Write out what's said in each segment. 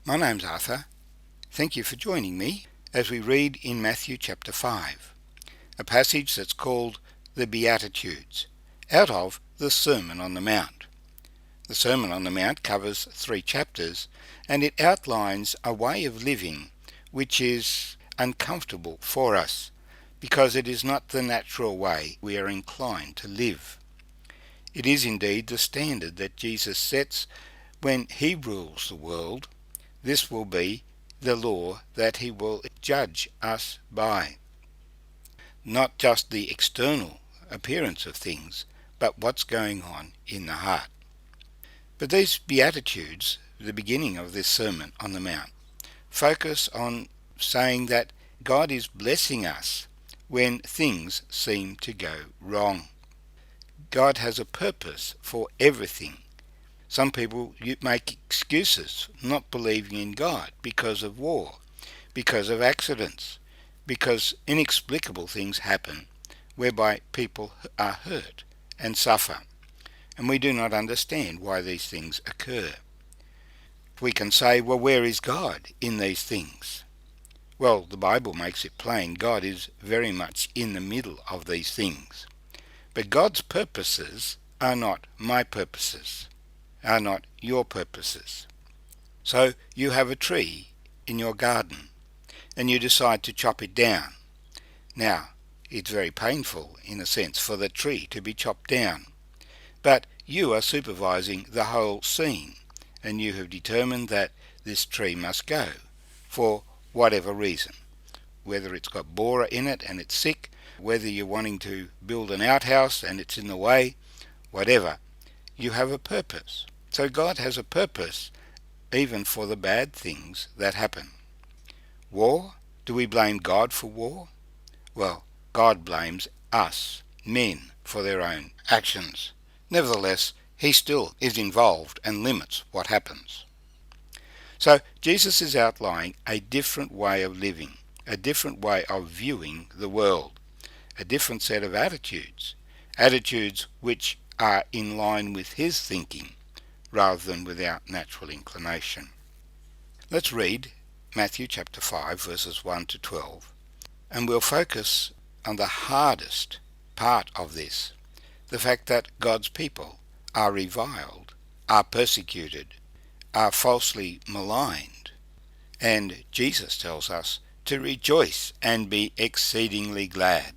My name's Arthur. Thank you for joining me as we read in Matthew chapter 5, a passage that's called the Beatitudes, out of the Sermon on the Mount. The Sermon on the Mount covers 3 chapters, and it outlines a way of living which is uncomfortable for us, because it is not the natural way we are inclined to live. It is indeed the standard that Jesus sets when he rules the world. This will be the law that he will judge us by. Not just the external appearance of things, but what's going on in the heart. But these Beatitudes, the beginning of this Sermon on the Mount, focus on saying that God is blessing us when things seem to go wrong. God has a purpose for everything. Some people make excuses not believing in God because of war, because of accidents, because inexplicable things happen whereby people are hurt and suffer, and we do not understand why these things occur. We can say, well, where is God in these things? Well, the Bible makes it plain God is very much in the middle of these things. But God's purposes are not my purposes, are not your purposes. So you have a tree in your garden, and you decide to chop it down. Now, it's very painful, in a sense, for the tree to be chopped down. But you are supervising the whole scene, and you have determined that this tree must go, for whatever reason. Whether it's got borer in it and it's sick, whether you're wanting to build an outhouse and it's in the way, whatever, you have a purpose. So God has a purpose even for the bad things that happen. War? Do we blame God for war? Well, God blames us, men, for their own actions. Nevertheless, he still is involved and limits what happens. So Jesus is outlining a different way of living, a different way of viewing the world, a different set of attitudes which are in line with his thinking rather than with our natural inclination. Let's read Matthew chapter 5 verses 1 to 12, and we'll focus on the hardest part of this, the fact that God's people are reviled, are persecuted, are falsely maligned, and Jesus tells us to rejoice and be exceedingly glad,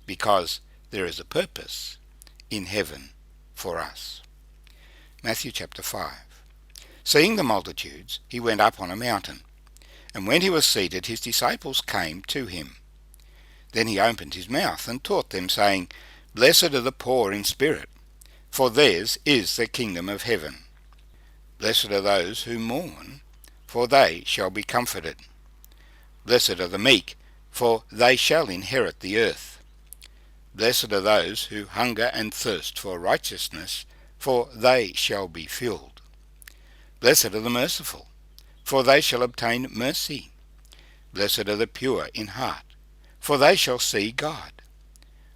because there is a purpose in heaven for us. Matthew chapter 5. Seeing the multitudes, he went up on a mountain, and when he was seated, his disciples came to him. Then he opened his mouth and taught them, saying, Blessed are the poor in spirit, for theirs is the kingdom of heaven. Blessed are those who mourn, for they shall be comforted. Blessed are the meek, for they shall inherit the earth. Blessed are those who hunger and thirst for righteousness, for they shall be filled. Blessed are the merciful, for they shall obtain mercy. Blessed are the pure in heart, for they shall see God.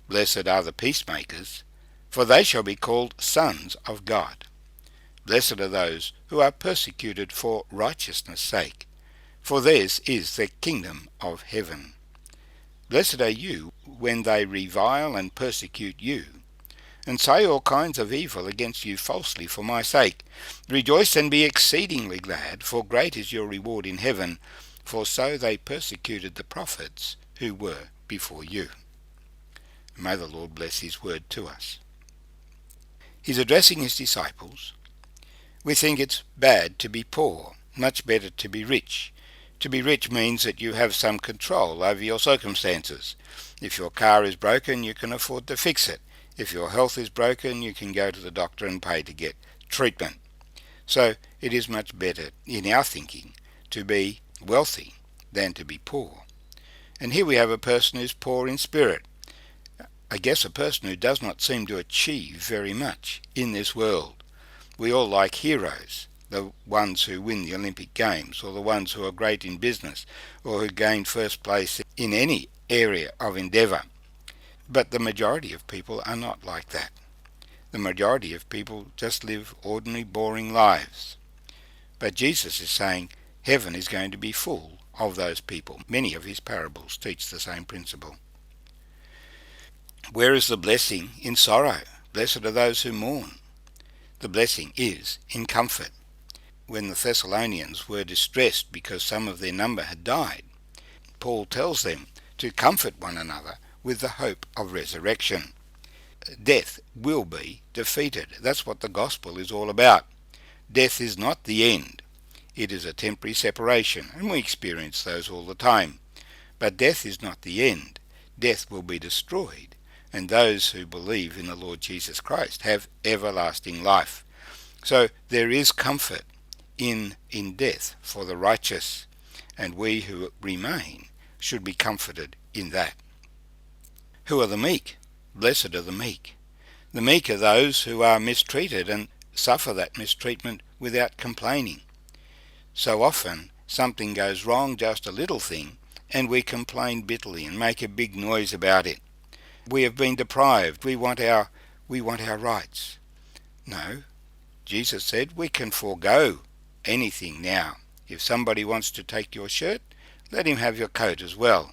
Blessed are the peacemakers, for they shall be called sons of God. Blessed are those who are persecuted for righteousness' sake, for theirs is the kingdom of heaven. Blessed are you when they revile and persecute you, and say all kinds of evil against you falsely for my sake. Rejoice and be exceedingly glad, for great is your reward in heaven, for so they persecuted the prophets who were before you. May the Lord bless his word to us. He's addressing his disciples. We think it's bad to be poor, much better to be rich. To be rich means that you have some control over your circumstances. If your car is broken, you can afford to fix it. If your health is broken, you can go to the doctor and pay to get treatment. So it is much better, in our thinking, to be wealthy than to be poor. And here we have a person who's poor in spirit. I guess a person who does not seem to achieve very much in this world. We all like heroes, the ones who win the Olympic Games, or the ones who are great in business, or who gain first place in any area of endeavour. But the majority of people are not like that. The majority of people just live ordinary, boring lives. But Jesus is saying, Heaven is going to be full of those people. Many of his parables teach the same principle. Where is the blessing in sorrow? Blessed are those who mourn. The blessing is in comfort. When the Thessalonians were distressed because some of their number had died, Paul tells them to comfort one another with the hope of resurrection. Death will be defeated. That's what the gospel is all about. Death is not the end. It is a temporary separation, and we experience those all the time. But death is not the end. Death will be destroyed, and those who believe in the Lord Jesus Christ have everlasting life. So there is comfort in death for the righteous, and we who remain should be comforted in that. Who are the meek? Blessed are the meek. The meek are those who are mistreated and suffer that mistreatment without complaining. So often something goes wrong, just a little thing, and we complain bitterly and make a big noise about it. We have been deprived. We want our rights. No, Jesus said we can forego anything now. If somebody wants to take your shirt, let him have your coat as well.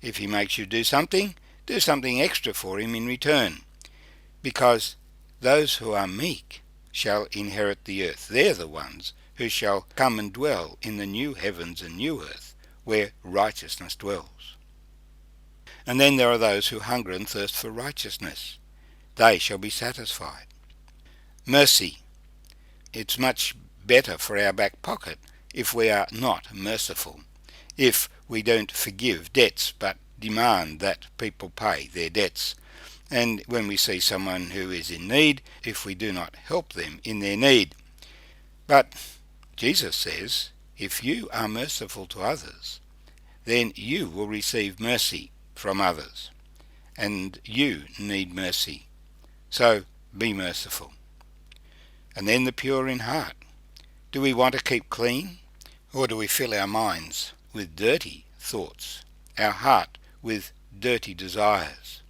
If he makes you do something extra for him in return. Because those who are meek shall inherit the earth. They're the ones who shall come and dwell in the new heavens and new earth, where righteousness dwells. And then there are those who hunger and thirst for righteousness. They shall be satisfied. Mercy. It's much better for our back pocket if we are not merciful, if we don't forgive debts but demand that people pay their debts. And when we see someone who is in need, if we do not help them in their need. But Jesus says, if you are merciful to others, then you will receive mercy from others. And you need mercy. So be merciful. And then the pure in heart. Do we want to keep clean? Or do we fill our minds with dirty thoughts, our heart with dirty desires?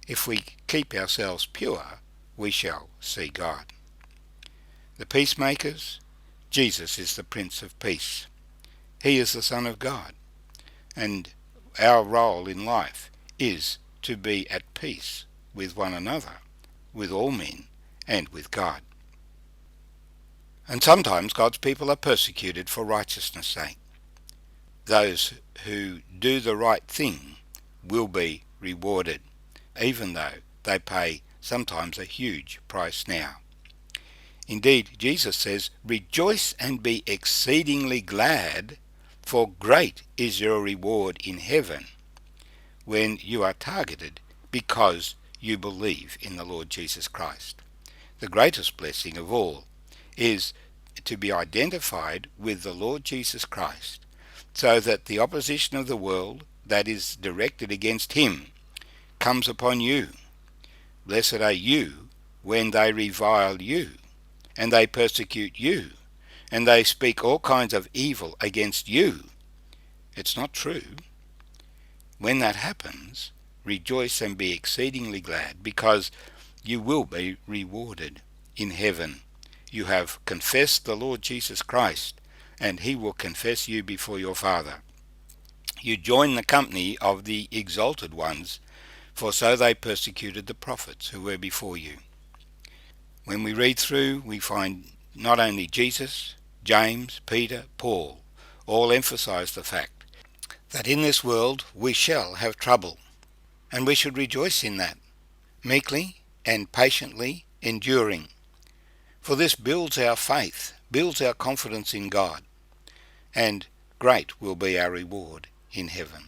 If we keep ourselves pure, we shall see God. The peacemakers. Jesus is the Prince of Peace. He is the Son of God. And our role in life is to be at peace with one another, with all men, and with God. And sometimes God's people are persecuted for righteousness' sake. Those who do the right thing will be rewarded, even though they pay sometimes a huge price now. Indeed, Jesus says, rejoice and be exceedingly glad, for great is your reward in heaven when you are targeted because you believe in the Lord Jesus Christ. The greatest blessing of all is to be identified with the Lord Jesus Christ, so that the opposition of the world that is directed against him comes upon you. Blessed are you when they revile you, and they persecute you, and they speak all kinds of evil against you. It's not true. When that happens, rejoice and be exceedingly glad, because you will be rewarded in heaven. You have confessed the Lord Jesus Christ, and he will confess you before your Father. You join the company of the exalted ones, for so they persecuted the prophets who were before you. When we read through, we find not only Jesus, James, Peter, Paul, all emphasize the fact that in this world we shall have trouble, and we should rejoice in that, meekly and patiently enduring. For this builds our faith, builds our confidence in God, and great will be our reward in heaven.